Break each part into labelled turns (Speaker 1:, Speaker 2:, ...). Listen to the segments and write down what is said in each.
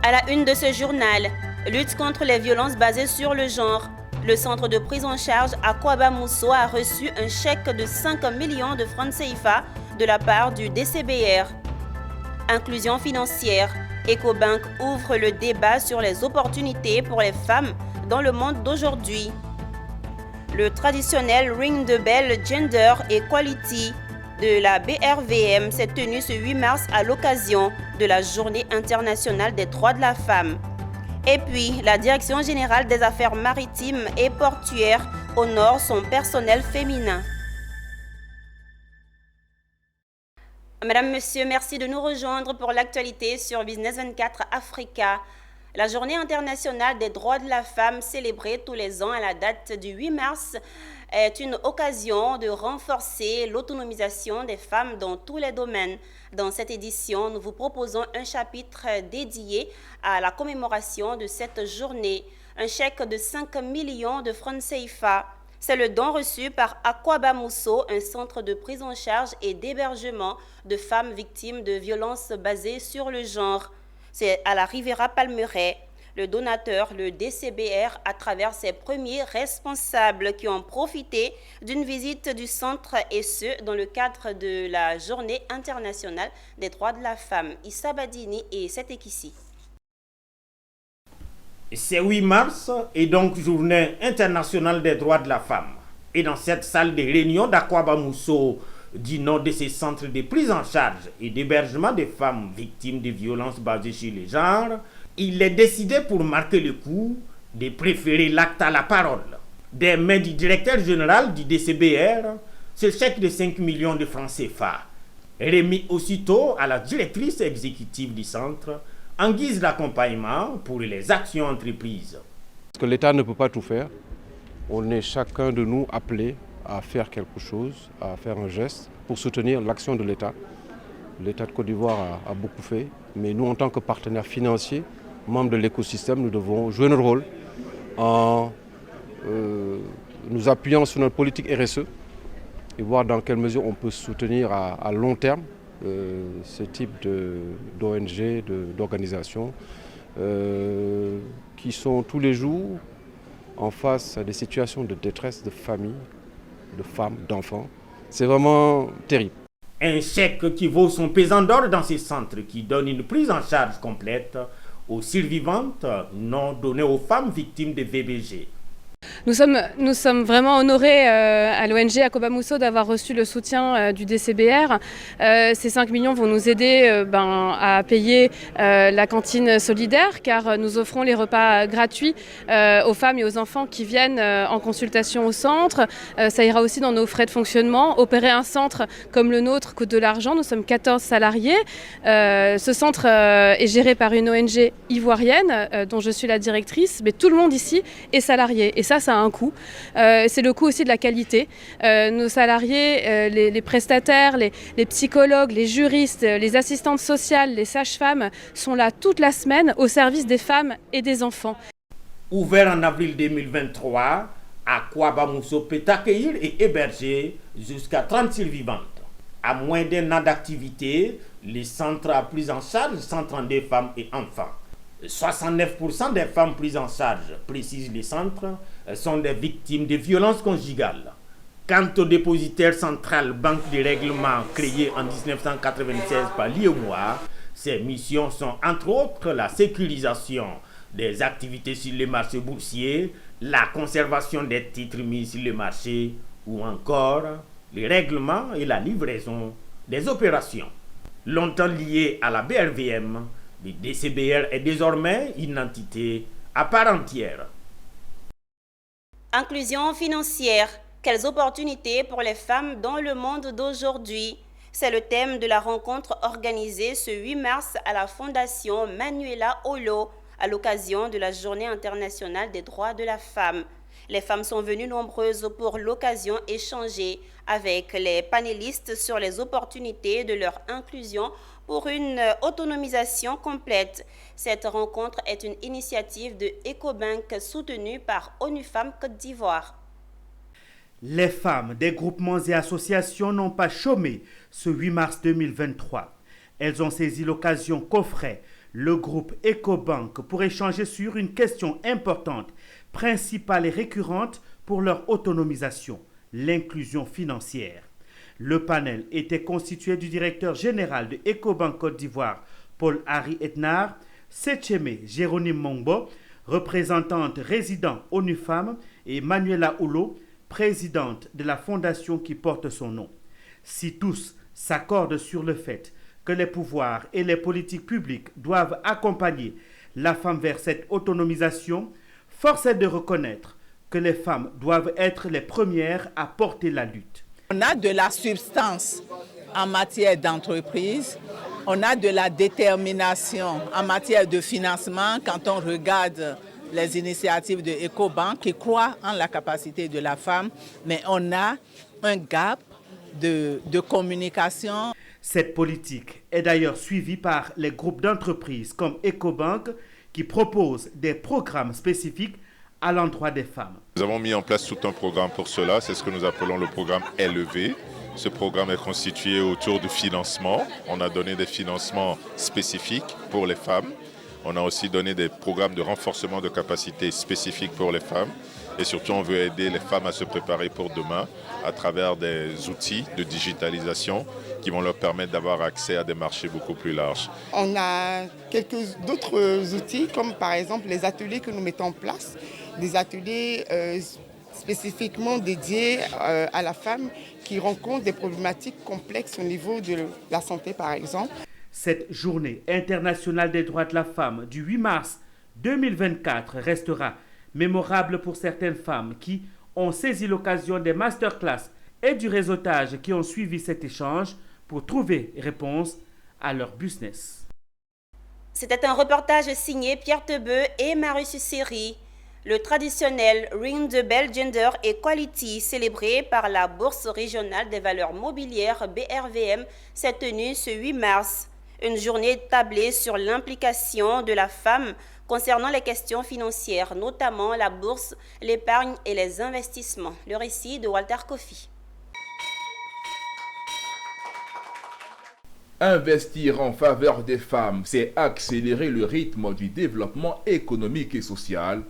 Speaker 1: À la une de ce journal, lutte contre les violences basées sur le genre. Le centre de prise en charge Akwaba Mousso a reçu un chèque de 5 millions de francs CFA de la part du DCBR. Inclusion financière. Ecobank ouvre le débat sur les opportunités pour les femmes dans le monde d'aujourd'hui. Le traditionnel Ring de Bell Gender Equality de la BRVM s'est tenu ce 8 mars à l'occasion de la Journée internationale des droits de la femme. Et puis, la Direction générale des affaires maritimes et portuaires honore son personnel féminin. Madame, Monsieur, merci de nous rejoindre pour l'actualité sur Business 24 Africa. La Journée internationale des droits de la femme, célébrée tous les ans à la date du 8 mars, est une occasion de renforcer l'autonomisation des femmes dans tous les domaines. Dans cette édition, nous vous proposons un chapitre dédié à la commémoration de cette journée. Un chèque de 5 millions de francs CFA. C'est le don reçu par Akwaba Mousso, un centre de prise en charge et d'hébergement de femmes victimes de violences basées sur le genre. C'est à la Riviera Palmeraie. Le donateur, le DCBR, à travers ses premiers responsables qui ont profité d'une visite du centre et ce, dans le cadre de la Journée internationale des droits de la femme. Issa Badini et Setekissi.
Speaker 2: C'est 8 mars et donc Journée internationale des droits de la femme. Et dans cette salle de réunion d'Akwaba Mousso, du nom de ces centres de prise en charge et d'hébergement des femmes victimes de violences basées sur le genre, il est décidé pour marquer le coup de préférer l'acte à la parole. Des mains du directeur général du DCBR, ce chèque de 5 millions de francs CFA, remis aussitôt à la directrice exécutive du centre en guise d'accompagnement pour les actions entreprises.
Speaker 3: Parce que l'État ne peut pas tout faire. On est chacun de nous appelé à faire quelque chose, à faire un geste pour soutenir l'action de l'État. L'État de Côte d'Ivoire a beaucoup fait, mais nous, en tant que partenaires financiers, membres de l'écosystème, nous devons jouer notre rôle en nous appuyant sur notre politique RSE et voir dans quelle mesure on peut soutenir à long terme ce type d'ONG, d'organisations qui sont tous les jours en face à des situations de détresse de familles, de femmes, d'enfants. C'est vraiment terrible.
Speaker 2: Un chèque qui vaut son pesant d'or dans ces centres qui donne une prise en charge complète aux survivantes non données aux femmes victimes de VBG.
Speaker 4: Nous sommes vraiment honorés à l'ONG Akwaba Mousso d'avoir reçu le soutien du DCBR. Ces 5 millions vont nous aider à payer la cantine solidaire car nous offrons les repas gratuits aux femmes et aux enfants qui viennent en consultation au centre. Ça ira aussi dans nos frais de fonctionnement. Opérer un centre comme le nôtre coûte de l'argent. Nous sommes 14 salariés. Ce centre est géré par une ONG ivoirienne dont je suis la directrice, mais tout le monde ici est salarié. Et ça a un coût. C'est le coût aussi de la qualité. Nos salariés, les prestataires, les psychologues, les juristes, les assistantes sociales, les sages-femmes sont là toute la semaine au service des femmes et des enfants.
Speaker 2: Ouvert en avril 2023, Akwaba Mousso peut accueillir et héberger jusqu'à 30 survivantes. À moins d'un an d'activité, le centre a pris en charge 132 femmes et enfants. 69% des femmes prises en charge, précise le centre, sont des victimes de violences conjugales. Quant au dépositaire central Banque de règlement créé en 1996 par l'IOMOA, ses missions sont entre autres la sécurisation des activités sur le marché boursier, la conservation des titres mis sur le marché ou encore le règlement et la livraison des opérations. Longtemps lié à la BRVM, le DCBR est désormais une entité à part entière.
Speaker 1: Inclusion financière. Quelles opportunités pour les femmes dans le monde d'aujourd'hui? C'est le thème de la rencontre organisée ce 8 mars à la Fondation Manuela Olo à l'occasion de la Journée internationale des droits de la femme. Les femmes sont venues nombreuses pour l'occasion échanger avec les panélistes sur les opportunités de leur inclusion pour une autonomisation complète. Cette rencontre est une initiative de Ecobank soutenue par ONU Femmes Côte d'Ivoire.
Speaker 5: Les femmes des groupements et associations n'ont pas chômé ce 8 mars 2023. Elles ont saisi l'occasion qu'offrait le groupe Ecobank pour échanger sur une question importante, principale et récurrente pour leur autonomisation, l'inclusion financière. Le panel était constitué du directeur général de Ecobank Côte d'Ivoire, Paul-Harry Etnard, Setcheme Jérôme Mongbo, représentante résident ONU Femmes, et Manuela Oulo, présidente de la fondation qui porte son nom. Si tous s'accordent sur le fait que les pouvoirs et les politiques publiques doivent accompagner la femme vers cette autonomisation, force est de reconnaître que les femmes doivent être les premières à porter la lutte.
Speaker 6: On a de la substance en matière d'entreprise, on a de la détermination en matière de financement quand on regarde les initiatives de Ecobank qui croient en la capacité de la femme, mais on a un gap de communication.
Speaker 5: Cette politique est d'ailleurs suivie par les groupes d'entreprises comme Ecobank qui proposent des programmes spécifiques à l'endroit des femmes.
Speaker 7: Nous avons mis en place tout un programme pour cela, c'est ce que nous appelons le programme LEV. Ce programme est constitué autour du financement. On a donné des financements spécifiques pour les femmes. On a aussi donné des programmes de renforcement de capacités spécifiques pour les femmes. Et surtout, on veut aider les femmes à se préparer pour demain à travers des outils de digitalisation qui vont leur permettre d'avoir accès à des marchés beaucoup plus larges.
Speaker 8: On a quelques d'autres outils, comme par exemple les ateliers que nous mettons en place, des ateliers spécifiquement dédiés à la femme qui rencontre des problématiques complexes au niveau de la santé, par exemple.
Speaker 5: Cette journée internationale des droits de la femme du 8 mars 2024 restera mémorable pour certaines femmes qui ont saisi l'occasion des masterclass et du réseautage qui ont suivi cet échange pour trouver réponse à leur business.
Speaker 1: C'était un reportage signé Pierre Tebeu et Marius Seri. Le traditionnel Ring the Bell Gender Equality, célébré par la Bourse régionale des valeurs mobilières BRVM, s'est tenu ce 8 mars. Une journée tablée sur l'implication de la femme concernant les questions financières, notamment la bourse, l'épargne et les investissements. Le récit de Walter Kofi.
Speaker 9: Investir en faveur des femmes, c'est accélérer le rythme du développement économique et social.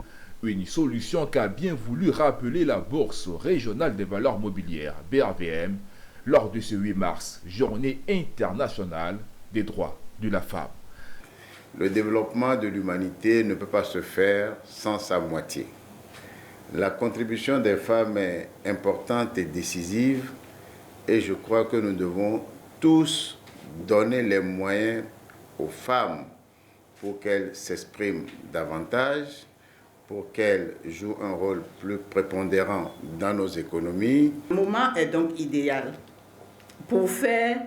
Speaker 9: Une solution qu'a bien voulu rappeler la Bourse régionale des valeurs mobilières, BRVM, lors de ce 8 mars, journée internationale des droits de la femme.
Speaker 10: Le développement de l'humanité ne peut pas se faire sans sa moitié. La contribution des femmes est importante et décisive et je crois que nous devons tous donner les moyens aux femmes pour qu'elles s'expriment davantage, pour qu'elles jouent un rôle plus prépondérant dans nos économies.
Speaker 6: Le moment est donc idéal pour faire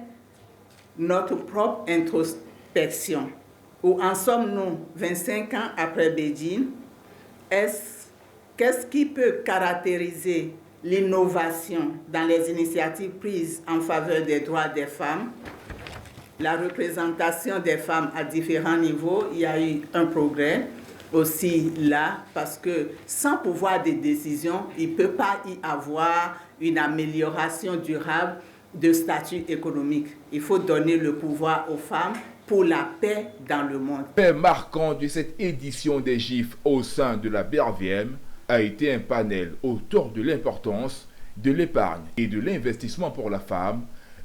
Speaker 6: notre propre introspection. Où en sommes-nous 25 ans après Beijing? Qu'est-ce qui peut caractériser l'innovation dans les initiatives prises en faveur des droits des femmes? La représentation des femmes à différents niveaux, il y a eu un progrès aussi là, parce que sans pouvoir de décision, il ne peut pas y avoir une amélioration durable de statut économique. Il faut donner le pouvoir aux femmes pour la paix dans le monde.
Speaker 9: Fait marquant de cette édition des GIF au sein de la BRVM a été un panel autour de l'importance de l'épargne et de l'investissement pour la femme,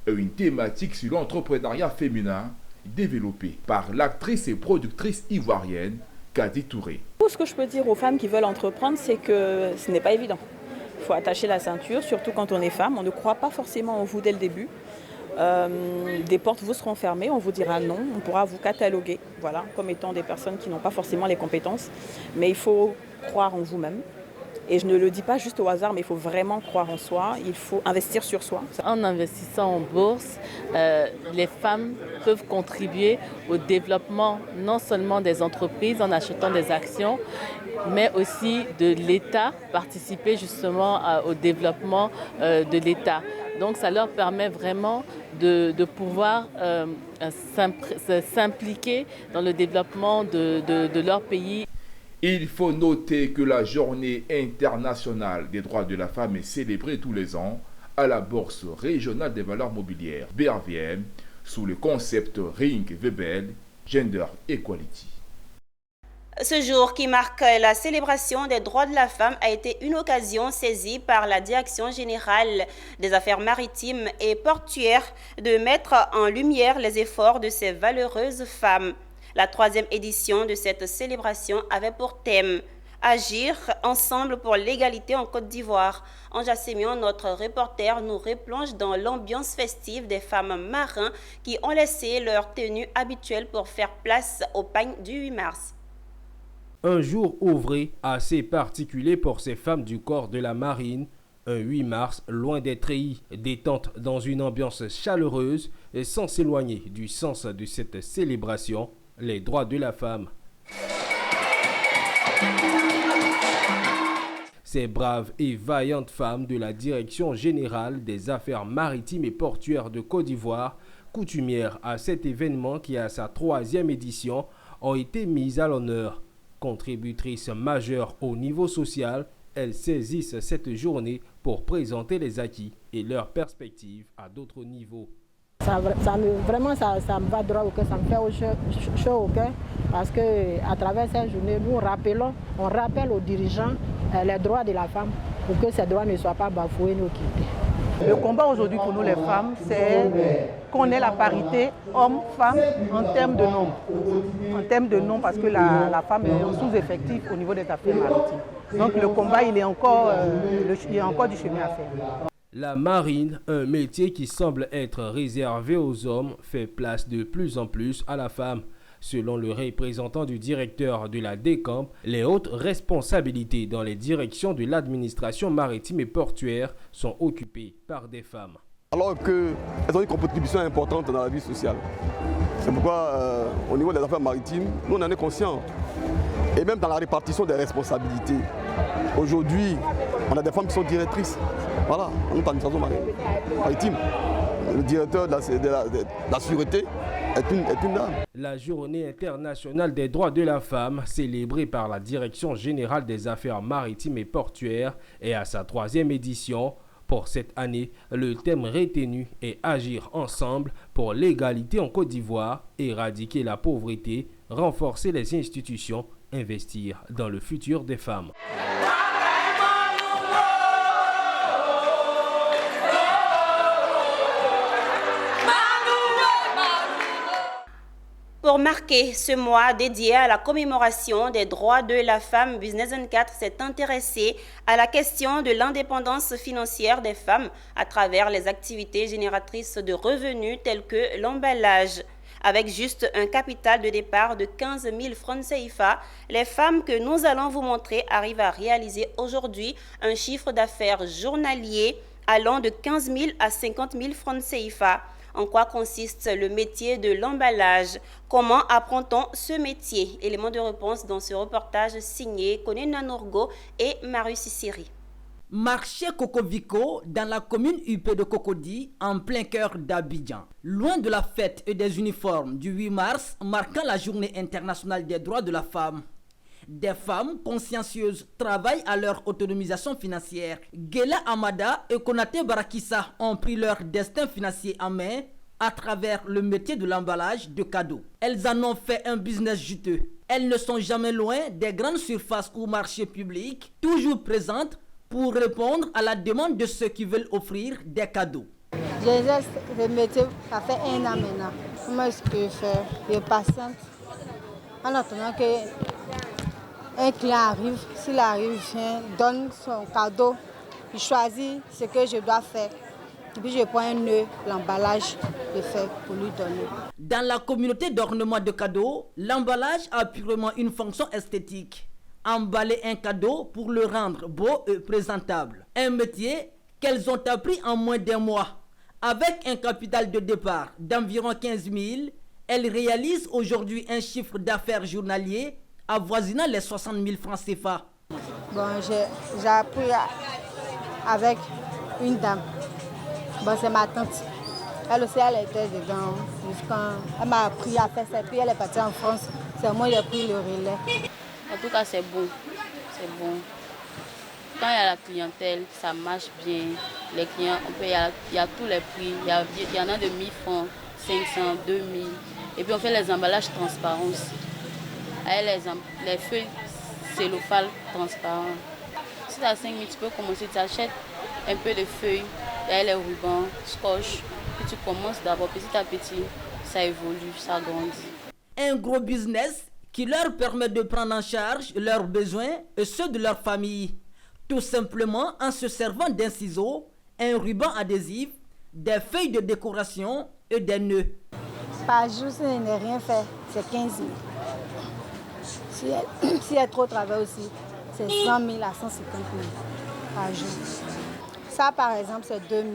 Speaker 9: une thématique sur l'entrepreneuriat féminin développée par l'actrice et productrice ivoirienne Kadi Touré.
Speaker 11: Tout ce que je peux dire aux femmes qui veulent entreprendre, c'est que ce n'est pas évident. Il faut attacher la ceinture, surtout quand on est femme. On ne croit pas forcément en vous dès le début. Des portes vous seront fermées, on vous dira non, on pourra vous cataloguer, voilà, comme étant des personnes qui n'ont pas forcément les compétences. Mais il faut croire en vous-même. Et je ne le dis pas juste au hasard, mais il faut vraiment croire en soi, il faut investir sur soi.
Speaker 12: En investissant en bourse, les femmes peuvent contribuer au développement non seulement des entreprises en achetant des actions, mais aussi de l'État, participer justement au développement de l'État. Donc ça leur permet vraiment de pouvoir s'impliquer dans le développement de leur pays.
Speaker 9: Il faut noter que la journée internationale des droits de la femme est célébrée tous les ans à la Bourse régionale des valeurs mobilières, BRVM, sous le concept Ring the Bell Gender Equality.
Speaker 1: Ce jour qui marque la célébration des droits de la femme a été une occasion saisie par la Direction générale des affaires maritimes et portuaires de mettre en lumière les efforts de ces valeureuses femmes. La 3e édition de cette célébration avait pour thème « Agir ensemble pour l'égalité en Côte d'Ivoire ». Anja Sémion, notre reporter, nous replonge dans l'ambiance festive des femmes marins qui ont laissé leur tenue habituelle pour faire place au pagne du 8 mars.
Speaker 13: Un jour ouvré assez particulier pour ces femmes du corps de la marine. Un 8 mars, loin des treillis, détente dans une ambiance chaleureuse et sans s'éloigner du sens de cette célébration, les droits de la femme. Ces braves et vaillantes femmes de la Direction générale des affaires maritimes et portuaires de Côte d'Ivoire, coutumières à cet événement qui a sa 3e édition, ont été mises à l'honneur. Contributrices majeures au niveau social, elles saisissent cette journée pour présenter les acquis et leurs perspectives à d'autres niveaux.
Speaker 14: Vraiment, ça me va droit au cœur, ça me fait chaud au cœur parce qu'à travers cette journée, nous on rappelle aux dirigeants les droits de la femme pour que ces droits ne soient pas bafoués ni occultés.
Speaker 15: Le combat aujourd'hui pour nous les femmes, c'est qu'on ait la parité homme-femme en termes de nombre. En termes de nombre parce que la femme est en sous-effectif au niveau des affaires maritimes. Donc le combat, il y a encore du chemin à faire.
Speaker 13: La marine, un métier qui semble être réservé aux hommes, fait place de plus en plus à la femme. Selon le représentant du directeur de la DECAMP, les hautes responsabilités dans les directions de l'administration maritime et portuaire sont occupées par des femmes.
Speaker 16: Alors qu'elles ont une contribution importante dans la vie sociale. C'est pourquoi, au niveau des affaires maritimes, nous on en est conscients. Et même dans la répartition des responsabilités. Aujourd'hui, on a des femmes qui sont directrices. Voilà, dans notre administration maritime. Le directeur de la sûreté est une dame.
Speaker 13: La Journée internationale des droits de la femme, célébrée par la Direction générale des affaires maritimes et portuaires, est à sa 3e édition. Pour cette année, le thème retenu est agir ensemble pour l'égalité en Côte d'Ivoire, éradiquer la pauvreté, renforcer les institutions, investir dans le futur des femmes.
Speaker 1: Pour marquer ce mois dédié à la commémoration des droits de la femme, Business 24 s'est intéressé à la question de l'indépendance financière des femmes à travers les activités génératrices de revenus telles que l'emballage. Avec juste un capital de départ de 15 000 francs CFA, les femmes que nous allons vous montrer arrivent à réaliser aujourd'hui un chiffre d'affaires journalier allant de 15 000 à 50 000 francs CFA. En quoi consiste le métier de l'emballage? Comment apprend-on ce métier? Élément de réponse dans ce reportage signé Konena Norgo et Marius Siri.
Speaker 17: Marché Cocovico dans la commune UP de Cocody, en plein cœur d'Abidjan. Loin de la fête et des uniformes du 8 mars, marquant la journée internationale des droits de la femme. Des femmes consciencieuses travaillent à leur autonomisation financière. Gela Amada et Konate Barakissa ont pris leur destin financier en main à travers le métier de l'emballage de cadeaux. Elles en ont fait un business juteux. Elles ne sont jamais loin des grandes surfaces ou marchés publics, toujours présentes pour répondre à la demande de ceux qui veulent offrir des cadeaux.
Speaker 14: J'exerce le métier, ça fait 1 an maintenant. Comment est-ce que je fais? Je patiente en attendant qu'un client arrive. S'il arrive, vient, donne son cadeau, il choisit ce que je dois faire. Et puis je prends un nœud, l'emballage, je fais pour lui donner.
Speaker 17: Dans la communauté d'ornement de cadeaux, l'emballage a purement une fonction esthétique. Emballer un cadeau pour le rendre beau et présentable. Un métier qu'elles ont appris en moins d'1 mois. Avec un capital de départ d'environ 15 000, elles réalisent aujourd'hui un chiffre d'affaires journalier avoisinant les 60 000 francs CFA.
Speaker 14: Bon, j'ai appris avec une dame. Bon, c'est ma tante. Elle aussi, elle était dedans. Elle m'a appris à faire ça. Puis elle est partie en France. C'est moi qui ai pris le relais.
Speaker 18: En tout cas, c'est bon. C'est bon. Quand il y a la clientèle, ça marche bien. Les clients, il y a tous les prix. Il y en a de 1 000 francs, 500, 2000. Et puis on fait les emballages transparents aussi. Avec les feuilles cellophane transparents. Si tu as 5 000, tu peux commencer, tu achètes un peu de feuilles, les rubans, scotch. Puis tu commences d'abord petit à petit, ça évolue, ça grandit.
Speaker 17: Un gros business qui leur permet de prendre en charge leurs besoins et ceux de leur famille. Tout simplement en se servant d'un ciseau, un ruban adhésif, des feuilles de décoration et des nœuds.
Speaker 14: Par jour, si je n'ai rien fait, c'est 15 000. Si il y a trop de travail aussi, c'est 100 000 à 150 000 par jour. Ça, par exemple, c'est 2 000.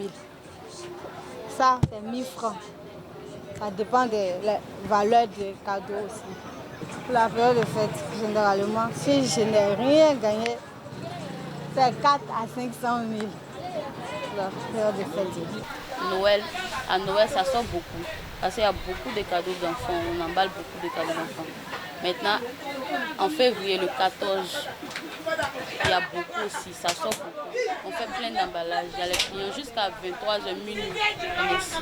Speaker 14: Ça, c'est 1 000 francs. Ça dépend de la valeur des cadeaux aussi. Pour la période de fête, généralement, si je n'ai rien gagné, c'est 4 à 500 000 pour la période de fête.
Speaker 18: Noël, à Noël, ça sort beaucoup. Parce qu'il y a beaucoup de cadeaux d'enfants. On emballe beaucoup de cadeaux d'enfants. Maintenant, en février, le 14, il y a beaucoup aussi. Ça sort beaucoup. On fait plein d'emballages. Il y a les clients jusqu'à 23h, minuit. On est ici.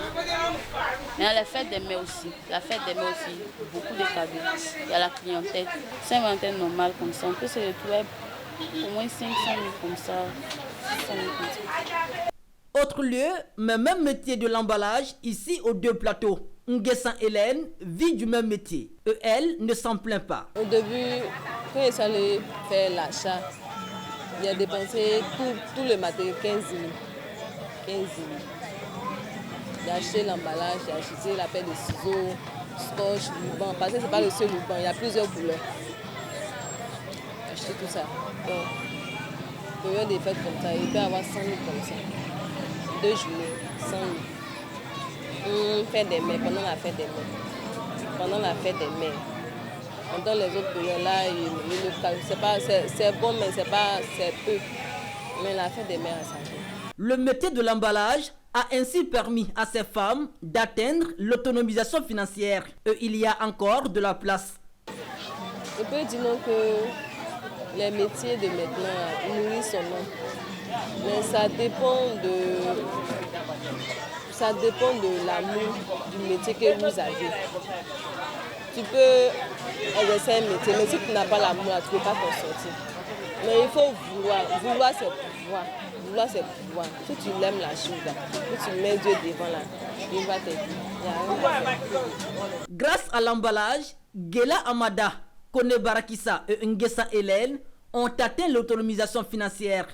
Speaker 18: Mais il y a la fête des mères aussi. La fête des mères aussi, beaucoup de cadeaux. Il y a la clientèle. Saint-Valentin normal comme ça. On peut se retrouver au moins 500 000 comme ça. 600 000 comme ça.
Speaker 17: Autre lieu, mais même métier de l'emballage, ici aux deux plateaux. Nguessan Hélène vit du même métier. Et elle ne s'en plaint pas.
Speaker 19: Au début, quand il allait faire l'achat, il a dépensé tout le matériel, 15 000. 15 000. J'ai acheté l'emballage, j'ai acheté la paire de ciseaux, scotch, ruban. Parce que ce n'est pas le seul ruban, il y a plusieurs couleurs. J'ai acheté tout ça. Donc, période des fêtes comme ça, il peut y avoir 100 000 comme ça. 2 journées, 100 000. Fête des mères, pendant la fête des mères. Pendant la fête des mères. Pendant les autres périodes là, c'est bon, mais c'est peu. Mais la fête des mères, ça change.
Speaker 17: Le métier de l'emballage a ainsi permis à ces femmes d'atteindre l'autonomisation financière. Et il y a encore de la place.
Speaker 19: On peut dire que les métiers de maintenant nourrissent son nom. Mais ça dépend de l'amour du métier que vous avez. Tu peux exercer un métier, mais si tu n'as pas l'amour, tu ne peux pas t'en sortir. Mais il faut vouloir. Vouloir, c'est pouvoir. Vouloir, c'est pouvoir. Si tu l'aimes la chose, si tu mets Dieu devant là, il va t'aider.
Speaker 17: Grâce à l'emballage, Gela Amada, Kone Barakissa et Nguessan Hélène ont atteint l'autonomisation financière.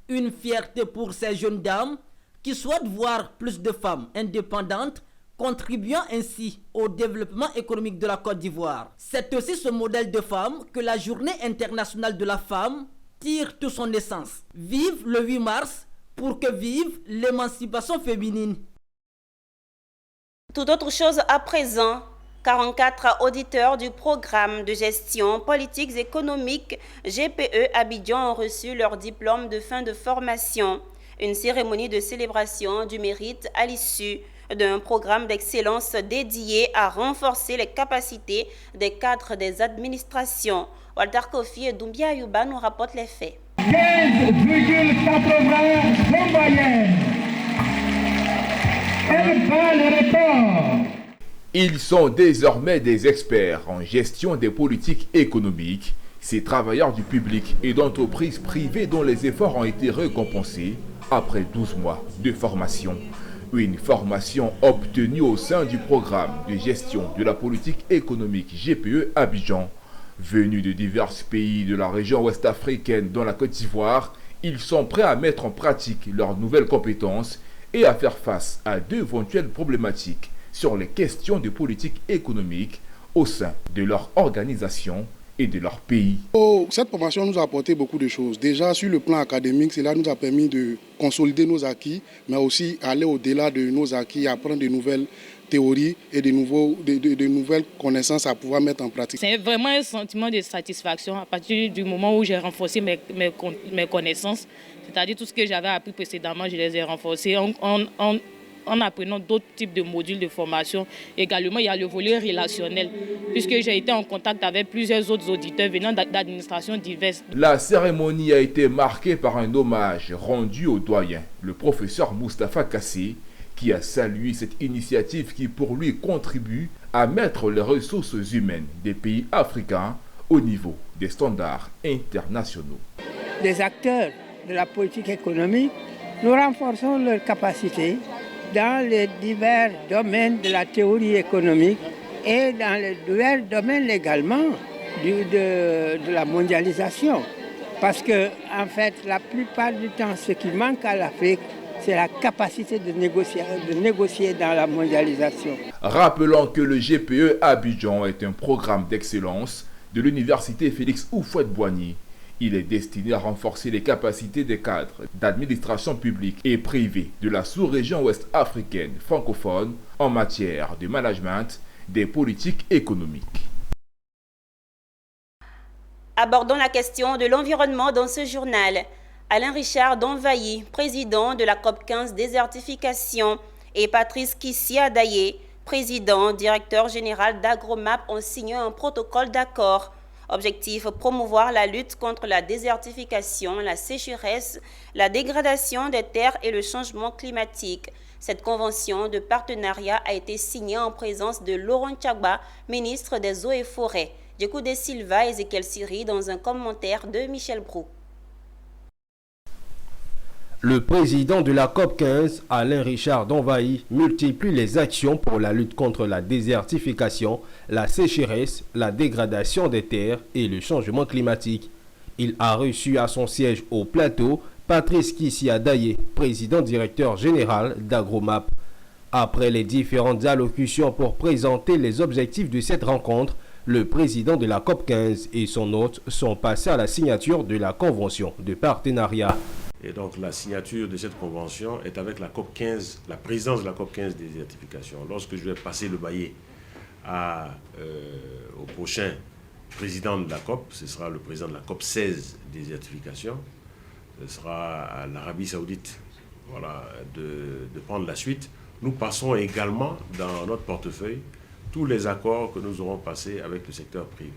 Speaker 17: Une fierté pour ces jeunes dames qui souhaitent voir plus de femmes indépendantes contribuant ainsi au développement économique de la Côte d'Ivoire. C'est aussi ce modèle de femme que la Journée internationale de la femme tire toute son essence. Vive le 8 mars pour que vive l'émancipation féminine.
Speaker 1: Tout autre chose à présent. 44 auditeurs du programme de gestion politiques économiques GPE Abidjan ont reçu leur diplôme de fin de formation. Une cérémonie de célébration du mérite à l'issue d'un programme d'excellence dédié à renforcer les capacités des cadres des administrations. Walter Kofi et Doumbia Ayouba nous rapportent les faits.
Speaker 20: 15,80 moyenne. Elle bat le record.
Speaker 9: Ils sont désormais des experts en gestion des politiques économiques, ces travailleurs du public et d'entreprises privées dont les efforts ont été récompensés après 12 mois de formation. Une formation obtenue au sein du programme de gestion de la politique économique GPE Abidjan. Venus de divers pays de la région ouest-africaine dont la Côte d'Ivoire, ils sont prêts à mettre en pratique leurs nouvelles compétences et à faire face à d'éventuelles problématiques sur les questions de politique économique au sein de leur organisation et de leur pays.
Speaker 21: Cette formation nous a apporté beaucoup de choses. Déjà sur le plan académique, cela nous a permis de consolider nos acquis, mais aussi aller au-delà de nos acquis, apprendre de nouvelles théories et de nouvelles connaissances à pouvoir mettre en pratique.
Speaker 22: C'est vraiment un sentiment de satisfaction à partir du moment où j'ai renforcé mes connaissances, c'est-à-dire tout ce que j'avais appris précédemment, je les ai renforcés en apprenant d'autres types de modules de formation. Également, il y a le volet relationnel, puisque j'ai été en contact avec plusieurs autres auditeurs venant d'administrations diverses.
Speaker 9: La cérémonie a été marquée par un hommage rendu au doyen, le professeur Moustapha Kassé, qui a salué cette initiative qui pour lui contribue à mettre les ressources humaines des pays africains au niveau des standards internationaux.
Speaker 3: Les acteurs de la politique économique, nous renforçons leurs capacités dans les divers domaines de la théorie économique et dans les divers domaines également de la mondialisation. Parce que, en fait, la plupart du temps, ce qui manque à l'Afrique, c'est la capacité de négocier dans la mondialisation.
Speaker 9: Rappelons que le GPE Abidjan est un programme d'excellence de l'université Félix Houphouët-Boigny. Il est destiné à renforcer les capacités des cadres d'administration publique et privée de la sous-région ouest africaine francophone en matière de management des politiques économiques.
Speaker 1: Abordons la question de l'environnement dans ce journal. Alain Richard Donvayi, président de la COP15 désertification, et Patrice Kissi-Adayé, président, directeur général d'Agromap, ont signé un protocole d'accord. Objectif, promouvoir la lutte contre la désertification, la sécheresse, la dégradation des terres et le changement climatique. Cette convention de partenariat a été signée en présence de Laurent Tchagba, ministre des Eaux et Forêts. Djekou de Silva et Ezekiel Siri dans un commentaire de Michel Brou.
Speaker 13: Le président de la COP15, Alain Richard Donvayi, multiplie les actions pour la lutte contre la désertification, la sécheresse, la dégradation des terres et le changement climatique. Il a reçu à son siège au plateau Patrice Kissi-Adayé, président directeur général d'Agromap. Après les différentes allocutions pour présenter les objectifs de cette rencontre, le président de la COP15 et son hôte sont passés à la signature de la convention de partenariat.
Speaker 4: Et donc la signature de cette convention est avec la COP15, la présidence de la COP15 désertification. Lorsque je vais passer le baillet au prochain président de la COP, ce sera le président de la COP16 désertification, ce sera à l'Arabie Saoudite de prendre la suite. Nous passons également dans notre portefeuille tous les accords que nous aurons passés avec le secteur privé.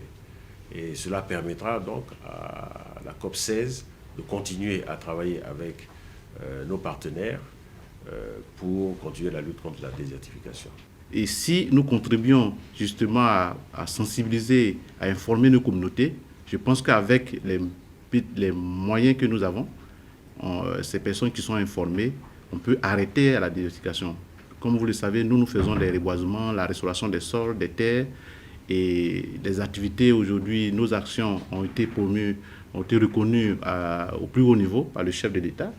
Speaker 4: Et cela permettra donc à la COP16 de continuer à travailler avec nos partenaires pour continuer la lutte contre la désertification.
Speaker 23: Et si nous contribuons justement à sensibiliser, à informer nos communautés, je pense qu'avec les moyens que nous avons, ces personnes qui sont informées, on peut arrêter la désertification. Comme vous le savez, nous faisons des reboisements, la restauration des sols, des terres, et les activités aujourd'hui, nos actions ont été promues, ont été reconnues au plus haut niveau par le chef de l'État,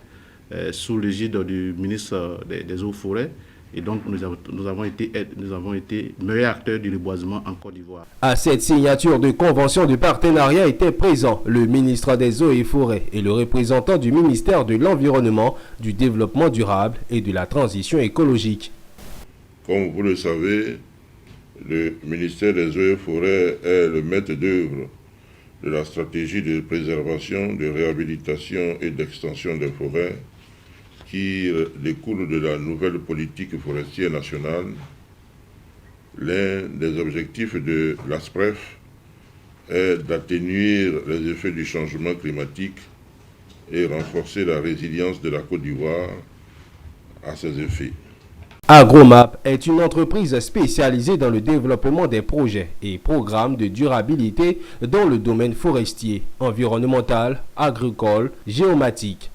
Speaker 23: sous l'égide du ministre des Eaux et Forêts. Et donc, nous avons été meilleurs acteurs du reboisement en Côte d'Ivoire.
Speaker 13: À cette signature de convention de partenariat étaient présents le ministre des Eaux et Forêts et le représentant du ministère de l'Environnement, du Développement durable et de la Transition écologique.
Speaker 24: Comme vous le savez, le ministère des Eaux et Forêts est le maître d'œuvre de la stratégie de préservation, de réhabilitation et d'extension des forêts qui découle de la nouvelle politique forestière nationale. L'un des objectifs de l'ASPREF est d'atténuer les effets du changement climatique et renforcer la résilience de la Côte d'Ivoire à ces effets.
Speaker 13: Agromap est une entreprise spécialisée dans le développement des projets et programmes de durabilité dans le domaine forestier, environnemental, agricole, géomatique.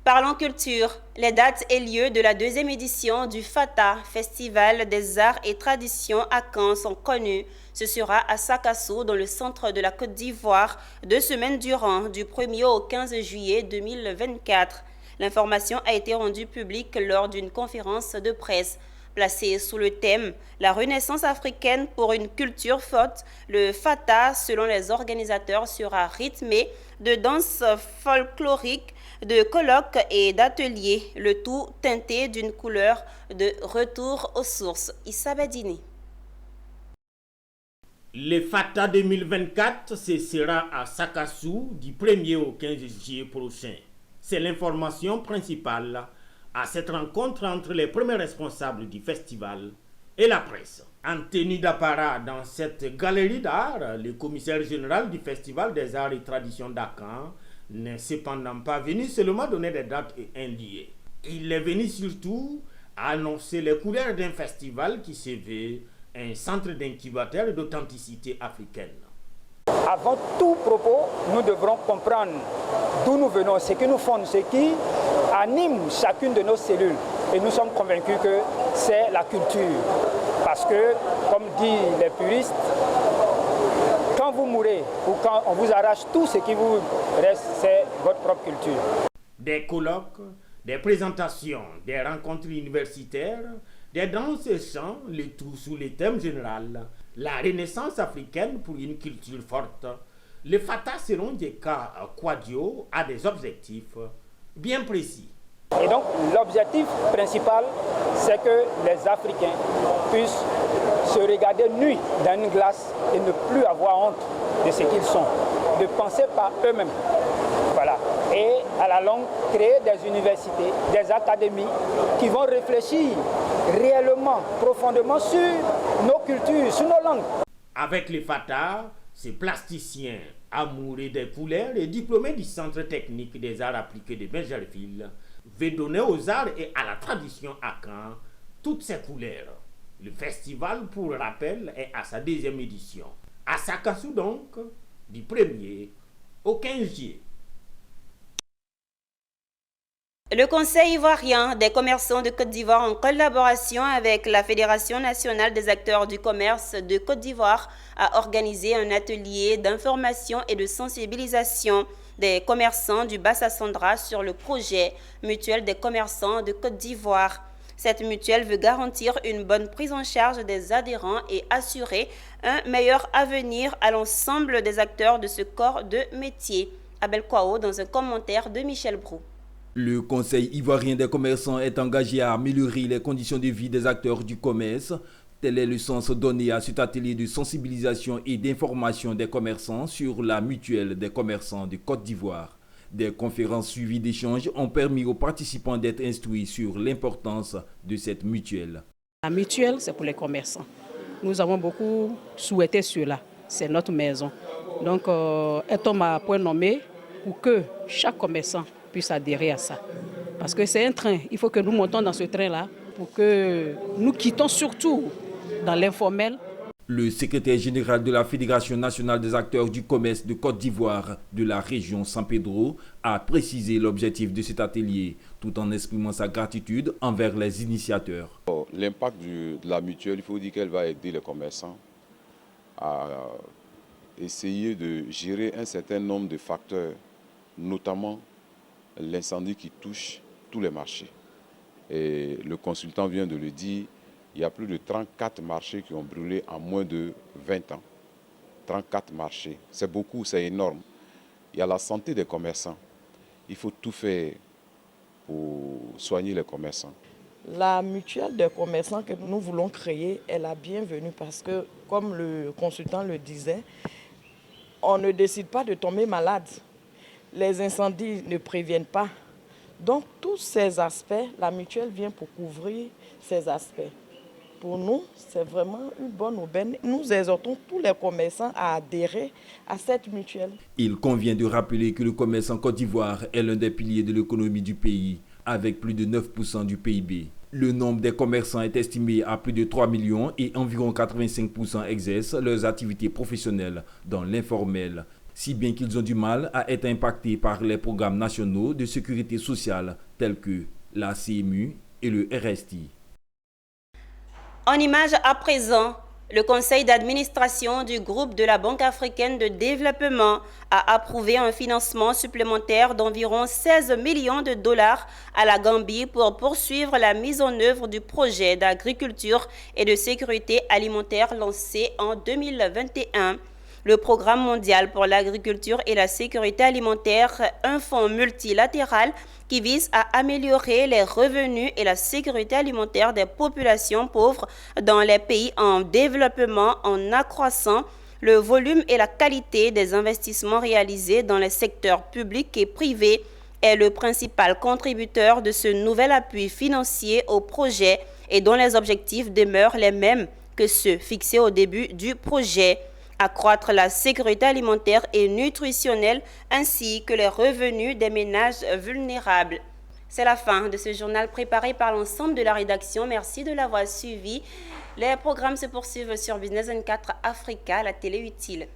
Speaker 1: Parlons culture. Les dates et lieux de la deuxième édition du FATA, Festival des Arts et Traditions à Caen, sont connus. Ce sera à Sakasso, dans le centre de la Côte d'Ivoire, 2 semaines durant, du 1er au 15 juillet 2024. L'information a été rendue publique lors d'une conférence de presse. Placé sous le thème « La Renaissance africaine pour une culture forte », le FATA, selon les organisateurs, sera rythmé de danses folkloriques, de colloques et d'ateliers, le tout teinté d'une couleur de retour aux sources. Issa Badini.
Speaker 2: Le FATA 2024, ce sera à Sakassou du 1er au 15 juillet prochain. C'est l'information principale à cette rencontre entre les premiers responsables du festival et la presse. En tenue d'apparat dans cette galerie d'art, le commissaire général du Festival des Arts et Traditions d'Akan n'est cependant pas venu seulement donner des dates et un lieu. Il est venu surtout annoncer les couleurs d'un festival qui se veut un centre d'incubateur d'authenticité africaine.
Speaker 5: Avant tout propos, nous devrons comprendre d'où nous venons, ce qui nous fonde, ce qui anime chacune de nos cellules. Et nous sommes convaincus que c'est la culture. Parce que, comme disent les puristes, quand vous mourrez ou quand on vous arrache tout ce qui vous reste, c'est votre propre culture.
Speaker 2: Des colloques, des présentations, des rencontres universitaires, des danses et chants, le tout sous le thème général, la renaissance africaine pour une culture forte. Les FATA selon des cas quadio a des objectifs bien précis.
Speaker 5: Et donc l'objectif principal, c'est que les Africains puissent se regarder nus dans une glace et ne plus avoir honte de ce qu'ils sont, de penser par eux-mêmes. Voilà. Et à la longue, créer des universités, des académies qui vont réfléchir réellement, profondément sur nos cultures, sur nos langues.
Speaker 2: Avec les FATA, ces plasticiens amoureux des couleurs et diplômés du Centre technique des arts appliqués de Benjerville veut donner aux arts et à la tradition à Caen toutes ces couleurs. Le festival, pour rappel, est à sa 2e édition. À Sakassou donc, du 1er au 15 juillet.
Speaker 1: Le Conseil ivoirien des commerçants de Côte d'Ivoire, en collaboration avec la Fédération nationale des acteurs du commerce de Côte d'Ivoire, a organisé un atelier d'information et de sensibilisation des commerçants du Bassa-Sandra sur le projet mutuel des commerçants de Côte d'Ivoire. Cette mutuelle veut garantir une bonne prise en charge des adhérents et assurer un meilleur avenir à l'ensemble des acteurs de ce corps de métier. Abel Kouao dans un commentaire de Michel Brou.
Speaker 7: Le Conseil ivoirien des commerçants est engagé à améliorer les conditions de vie des acteurs du commerce. Tel est le sens donné à cet atelier de sensibilisation et d'information des commerçants sur la mutuelle des commerçants de Côte d'Ivoire. Des conférences suivies d'échanges ont permis aux participants d'être instruits sur l'importance de cette mutuelle.
Speaker 8: La mutuelle, c'est pour les commerçants. Nous avons beaucoup souhaité cela. C'est notre maison. Donc, est-on à point nommé pour que chaque commerçant puisse adhérer à ça. Parce que c'est un train. Il faut que nous montons dans ce train-là pour que nous quittons surtout dans l'informel.
Speaker 7: Le secrétaire général de la Fédération nationale des acteurs du commerce de Côte d'Ivoire de la région San Pedro a précisé l'objectif de cet atelier tout en exprimant sa gratitude envers les initiateurs.
Speaker 10: L'impact de la mutuelle, il faut dire qu'elle va aider les commerçants à essayer de gérer un certain nombre de facteurs, notamment l'incendie qui touche tous les marchés. Et le consultant vient de le dire, il y a plus de 34 marchés qui ont brûlé en moins de 20 ans. 34 marchés, c'est beaucoup, c'est énorme. Il y a la santé des commerçants. Il faut tout faire pour soigner les commerçants.
Speaker 25: La mutuelle des commerçants que nous voulons créer est la bienvenue parce que, comme le consultant le disait, on ne décide pas de tomber malade. Les incendies ne préviennent pas. Donc, tous ces aspects, la mutuelle vient pour couvrir ces aspects. Pour nous, c'est vraiment une bonne aubaine. Nous exhortons tous les commerçants à adhérer à cette mutuelle.
Speaker 7: Il convient de rappeler que le commerce en Côte d'Ivoire est l'un des piliers de l'économie du pays, avec plus de 9% du PIB. Le nombre des commerçants est estimé à plus de 3 millions et environ 85% exercent leurs activités professionnelles dans l'informel, si bien qu'ils ont du mal à être impactés par les programmes nationaux de sécurité sociale tels que la CMU et le RSI.
Speaker 1: En image à présent, le conseil d'administration du groupe de la Banque africaine de développement a approuvé un financement supplémentaire d'environ 16 millions de dollars à la Gambie pour poursuivre la mise en œuvre du projet d'agriculture et de sécurité alimentaire lancé en 2021. Le Programme mondial pour l'agriculture et la sécurité alimentaire, un fonds multilatéral qui vise à améliorer les revenus et la sécurité alimentaire des populations pauvres dans les pays en développement en accroissant le volume et la qualité des investissements réalisés dans les secteurs publics et privés, est le principal contributeur de ce nouvel appui financier au projet et dont les objectifs demeurent les mêmes que ceux fixés au début du projet. Accroître la sécurité alimentaire et nutritionnelle ainsi que les revenus des ménages vulnérables. C'est la fin de ce journal préparé par l'ensemble de la rédaction. Merci de l'avoir suivi. Les programmes se poursuivent sur Business 24 Africa, la télé utile.